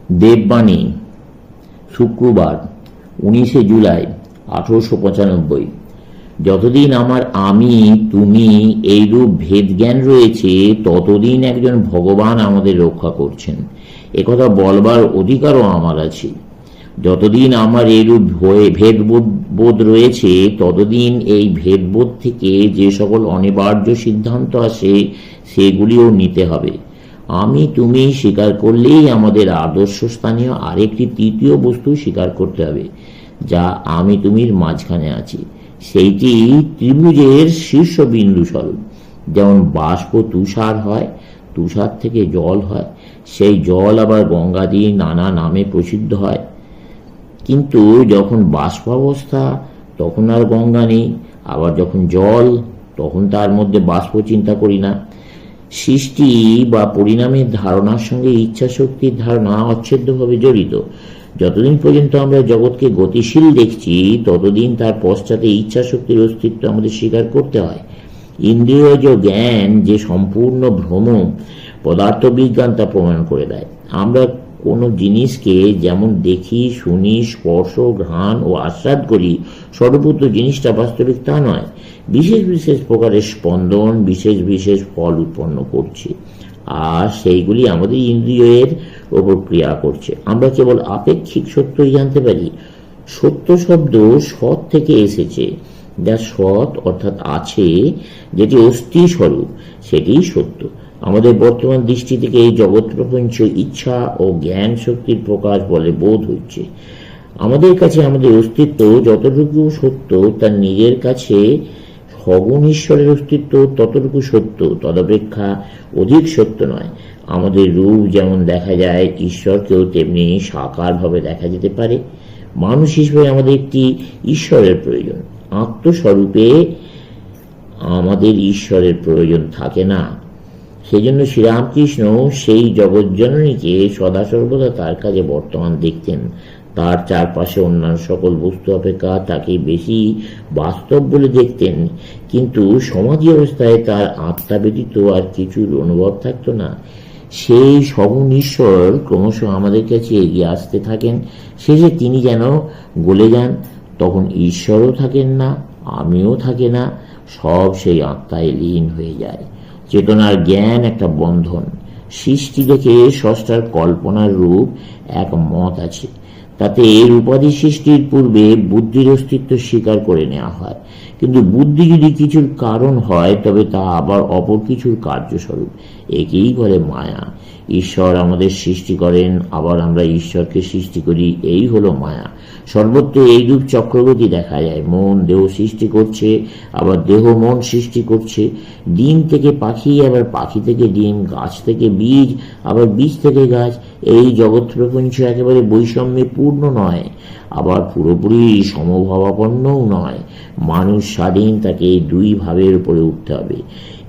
দেববাণী, শুক্রবার 19শে জুলাই 1895। যতদিন আমার আমি তুমি এইরূপ ভেদজ্ঞান রয়েছে, ততদিন একজন ভগবান আমাদের রক্ষা করছেন, একথা বলবার অধিকারও আমার আছে। যতদিন আমার এইরূপ ভেদবোধ রয়েছে, ততদিন এই ভেদবোধ থেকে যে সকল অনিবার্য সিদ্ধান্ত আসে, সেগুলিও নিতে হবে। আমি তুমি স্বীকার করলেই আমাদের আদর্শ স্থানীয় আরেকটি তৃতীয় বস্তু স্বীকার করতে হবে, যা আমি তুমির মাঝখানে আছে। সেইটি ত্রিভুজের শীর্ষবিন্দু স্বরূপ। যেমন বাষ্প তুষার হয়, তুষার থেকে জল হয়, সেই জল আবার গঙ্গাদি নানা নামে প্রসিদ্ধ হয়। কিন্তু যখন বাষ্পাবস্থা, তখন আর গঙ্গা নেই, আবার যখন জল, তখন তার মধ্যে বাষ্প চিন্তা করি না। সৃষ্টি বা পরিণামের ধারণার সঙ্গে ইচ্ছা শক্তির ধারণা অচ্ছেদ্যভাবে জড়িত। যতদিন পর্যন্ত আমরা জগৎকে গতিশীল দেখছি, ততদিন তার পশ্চাতে ইচ্ছা শক্তির অস্তিত্ব আমাদের স্বীকার করতে হয়। ইন্দ্রিয়জ জ্ঞান যে সম্পূর্ণ ভ্রম, পদার্থবিজ্ঞান তা প্রমাণ করে দেয়। আমরা কোনো জিনিসকে যেমন দেখি, শুনি, স্পর্শ, ঘ্রাণ ও আস্বাদ করি, সর্বত্র জিনিসটা বাস্তবিক তা নয়। বিশেষ বিশেষ প্রকারের স্পন্দন বিশেষ বিশেষ ফল উৎপন্ন করছে, আর সেইগুলি আমাদের ইন্দ্রিয়ের ওপর ক্রিয়া করছে। আমরা কেবল আপেক্ষিক সত্যই জানতে পারি। সত্য শব্দ সৎ থেকে এসেছে, যা সৎ অর্থাৎ আছে, যেটি অস্থি স্বরূপ, সেটিই সত্য। আমাদের বর্তমান দৃষ্টি থেকে এই জগৎ প্রপঞ্চ ইচ্ছা ও জ্ঞান শক্তির প্রকাশ বলে বোধ হচ্ছে। আমাদের কাছে আমাদের অস্তিত্ব যতটুকু সত্য, তার নিজের কাছে সগুণ ঈশ্বরের অস্তিত্ব ততটুকু সত্য, তদপেক্ষা অধিক সত্য নয়। আমাদের রূপ যেমন দেখা যায়, ঈশ্বরকেও তেমনি সাকারভাবে দেখা যেতে পারে। মানুষ হিসেবে আমাদের একটি ঈশ্বরের প্রয়োজন। আত্মস্বরূপে আমাদের ঈশ্বরের প্রয়োজন থাকে না। সেজন্য শ্রীরামকৃষ্ণ সেই জগজ্জননীকে সদা সর্বদা তার কাছে বর্তমান দেখতেন। তার চারপাশে অন্যান্য সকল বস্তু অপেক্ষা তাকে বেশি বাস্তব বলে দেখতেন। কিন্তু সমাধি অবস্থায় তার আত্মা ব্যতীত আর কিছুর অনুভব থাকতো না। সেই সগুণ ঈশ্বর ক্রমশ আমাদের কাছে এগিয়ে আসতে থাকেন। শেষে তিনি যেন গলে যান। তখন ঈশ্বরও থাকেন না, আমিও থাকে না, সব সেই আত্মায় লীন হয়ে যায়। চেতনার জ্ঞান একটা বন্ধন। সৃষ্টি দেখে স্রষ্টার কল্পনার রূপ এক মত আছে। তাতে এর উপাধি সৃষ্টির পূর্বে বুদ্ধির অস্তিত্ব স্বীকার করে নেওয়া হয়। কিন্তু বুদ্ধি যদি কিছুর কারণ হয়, তবে তা আবার অপর কিছুর কার্যস্বরূপ। একেই বলে মায়া। ঈশ্বর আমাদের সৃষ্টি করেন, আবার আমরা ঈশ্বরকে সৃষ্টি করি, এই হলো মায়া। সর্বত্র এইরূপ চক্রগতি দেখা যায়। মন দেহ সৃষ্টি করছে, আবার দেহ মন সৃষ্টি করছে। ডিম থেকে পাখি, আবার পাখি থেকে ডিম, গাছ থেকে বীজ, আবার বীজ থেকে গাছ। এই জগৎ প্রপঞ্চ একেবারে বৈষম্যে পূর্ণ নয়, আবার পুরোপুরি সমভাবাপন্নও নয়। মানুষ স্বাধীন, তাকে এই দুই ভাবের উপরে উঠতে হবে।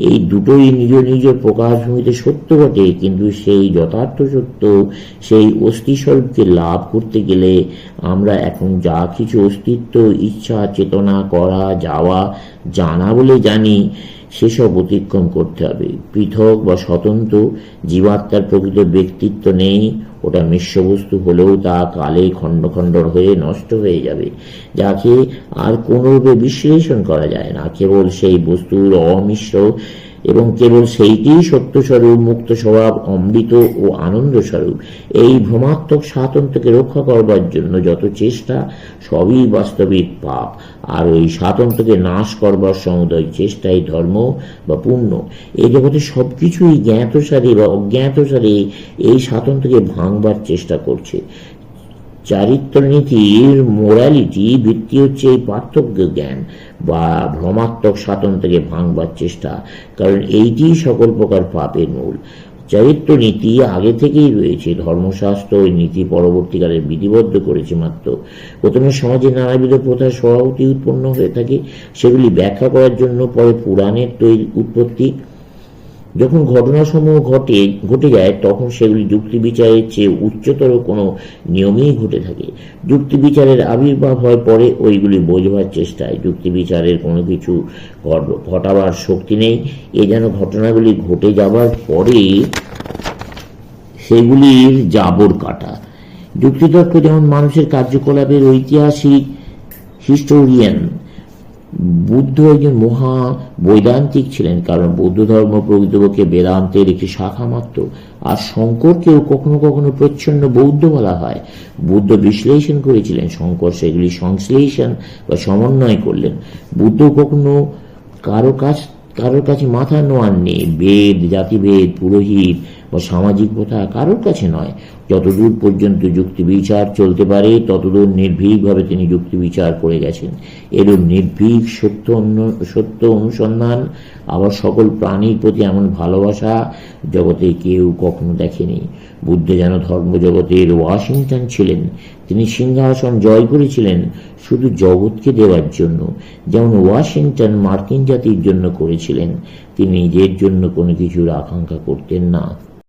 এই দুটোই নিজ নিজ প্রকাশভূমিতে সত্য বটে, কিন্তু সেই যথার্থ সত্য, সেই অস্থিস্বরূপকে লাভ করতে গেলে আমরা এখন যা কিছু অস্তিত্ব, ইচ্ছা, চেতনা, করা, যাওয়া, জানা বলে জানি, সেসব অতিক্রম করতে হবে। পৃথক বা স্বতন্ত্র জীবাত্মার প্রকৃত ব্যক্তিত্ব নেই। ওটা মিশ্রবস্তু হলেও তা কালে খণ্ড খণ্ড হয়ে নষ্ট হয়ে যাবে, যাকে আর কোনোরূপে বিশ্লেষণ করা যায় না। কেবল সেই বস্তুর অমিশ্র এবং কেবল সেইটিই সত্যস্বরূপ, মুক্ত স্বভাব, অমৃত ও আনন্দ স্বরূপ। এই ভ্রমাত্মক স্বাতন্ত্র্যকে রক্ষা করবার জন্য যত চেষ্টা, সবই বাস্তবিক পাপ। আর ওই স্বাতন্ত্র্যকে নাশ করবার সমুদয় চেষ্টাই ধর্ম বা পুণ্য। এই জগতে সবকিছুই জ্ঞাতসারে বা অজ্ঞাতসারে এই স্বাতন্ত্র্যকে ভাঙবার চেষ্টা করছে। চারিত্রনীতির মোরালিটি ভিত্তি হচ্ছে এই পার্থক্য জ্ঞান বা ভ্রমাত্মক স্বাতন্ত্র্যকে ভাঙবার চেষ্টা, কারণ এইটি সকল প্রকার পাপের মূল। চরিত্রনীতি আগে থেকেই রয়েছে, ধর্মশাস্ত্র ওই নীতি পরবর্তীকালে বিধিবদ্ধ করেছে মাত্র। প্রথমে সমাজে নানাবিধ প্রথা স্বভাবতই উৎপন্ন হয়ে থাকে, সেগুলি ব্যাখ্যা করার জন্য পরে পুরাণের উৎপত্তি। যখন ঘটনাসমূহ ঘটে যায়, তখন সেগুলি যুক্তি বিচারের চেয়ে উচ্চতর কোনো নিয়মেই ঘটে থাকে। যুক্তি বিচারের আবির্ভাব হয় পরে ওইগুলি বোঝবার চেষ্টায়। যুক্তি বিচারের কোনো কিছু ঘটাবার শক্তি নেই। এ যেন ঘটনাগুলি ঘটে যাবার পরে সেগুলির জাবর কাটা। যুক্তিতর্ক যেমন মানুষের কার্যকলাপের ঐতিহাসিক হিস্টোরিয়ান। বুদ্ধ একজন মহা বৈদান্তিক ছিলেন, কারণ বৌদ্ধ ধর্ম প্রকৃতপক্ষে বেদান্তের একটি শাখা মাত্র। আর শঙ্করকেও কখনো কখনো প্রচ্ছন্ন বৌদ্ধ বলা হয়। বুদ্ধ বিশ্লেষণ করেছিলেন, শঙ্কর সেগুলি সংশ্লেষণ বা সমন্বয় করলেন। বুদ্ধ কখনো কারোর কাছে মাথা নোয়াননি। বেদ, জাতিভেদ, পুরোহিত বা সামাজিক প্রথা কারোর কাছে নয়। যতদূর পর্যন্ত যুক্তি বিচার চলতে পারে ততদূর নির্ভীকভাবে তিনি যুক্তি বিচার করে গেছেন। এরূপ নির্ভীক সত্য অনুসন্ধান, আবার সকল প্রাণীর প্রতি এমন ভালোবাসা জগতে কেউ কখনো দেখেনি। বুদ্ধ যেন ধর্মজগতের ওয়াশিংটন ছিলেন। তিনি সিংহাসন জয় করেছিলেন শুধু জগৎকে দেওয়ার জন্য, যেমন ওয়াশিংটন মার্কিন জাতির জন্য করেছিলেন। তিনি নিজের জন্য কোনো কিছুর আকাঙ্ক্ষা করতেন না।